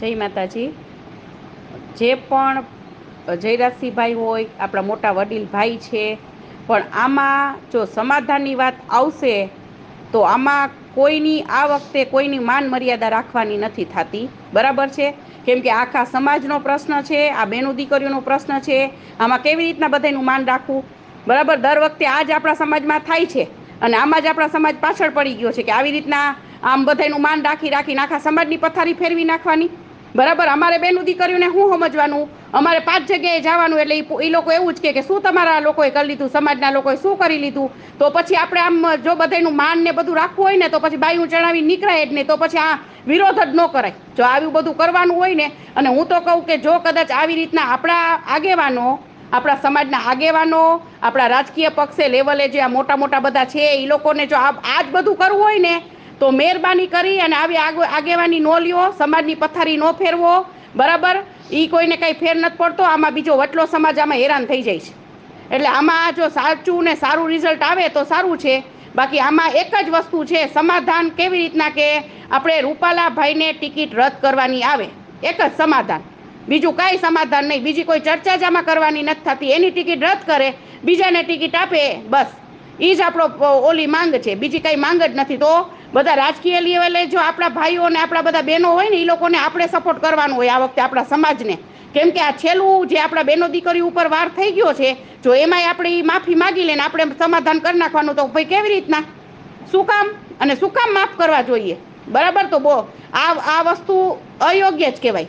જય માતાજી। જે પણ જયરાજસિંહભાઈ હોય, આપણા મોટા વડીલ ભાઈ છે, પણ આમાં જો સમાધાનની વાત આવશે તો આમાં કોઈની આ વખતે કોઈની માન મર્યાદા રાખવાની નથી થતી, બરાબર છે? કેમ કે આખા સમાજનો પ્રશ્ન છે, આ બેનો દીકરીઓનો પ્રશ્ન છે, આમાં કેવી રીતના બધાનું માન રાખવું, બરાબર? દર વખતે આ જ આપણા સમાજમાં થાય છે અને આમાં જ આપણા સમાજ પાછળ પડી ગયો છે કે આવી રીતના આમ બધાનું માન રાખી રાખીને આખા સમાજની પથારી ફેરવી નાખવાની, બરાબર? અમારે બેનું દીકરીઓને શું સમજવાનું, અમારે 5 જગ્યાએ જવાનું એટલે એ લોકો એવું જ કે શું તમારા લોકોએ કરી લીધું, સમાજના લોકોએ શું કરી લીધું? તો પછી આપણે આમ જો બધાનું માન ને બધું રાખવું હોય ને તો પછી બાયું ચડાવી નીકળાય જ નહીં, તો પછી આ વિરોધ જ ન કરાય જો આવું બધું કરવાનું હોય ને। અને હું તો કહું કે જો કદાચ આવી રીતના આપણા આગેવાનો, આપણા સમાજના આગેવાનો, આપણા રાજકીય પક્ષે લેવલે જે આ મોટા મોટા બધા છે એ લોકોને જો આ જ બધું કરવું હોય ને તો મહેરબાની કરી અને આવી આગેવાની નો લ્યો, સમાજની પથારી નો ફેરવો, બરાબર? એ કોઈને કંઈ ફેર નથી પડતો, આમાં બીજો વટલો સમાજ આમાં હેરાન થઈ જાય છે। એટલે આમાં જો સાચું ને સારું રિઝલ્ટ આવે તો સારું છે, બાકી આમાં એક જ વસ્તુ છે, સમાધાન કેવી રીતના કે આપણે રૂપાલાભાઈને ટિકિટ રદ કરવાની આવે, એક જ સમાધાન, બીજું કાંઈ સમાધાન નહીં, બીજી કોઈ ચર્ચા જ આમાં કરવાની નથી થતી। એની ટિકિટ રદ કરે, બીજાને ટિકિટ આપે, બસ એ જ આપણો ઓલી માંગ છે, બીજી કાંઈ માંગ જ નથી। તો બધા રાજકીય લેવલે જો આપણા ભાઈઓ અને આપણા બધા બહેનો હોય ને એ લોકોને આપણે સપોર્ટ કરવાનો હોય આ વખતે આપણા સમાજને, કેમ કે આ છેલ્લું જે આપણા બહેનો દીકરી ઉપર વાર થઈ ગયો છે, જો એમાંય આપણે માફી માગી લઈને આપણે સમાધાન કરી નાખવાનું, તો ભાઈ કેવી રીતના, શું કામ અને શું કામ માફ કરવા જોઈએ, બરાબર? તો આ વસ્તુ અયોગ્ય જ કહેવાય।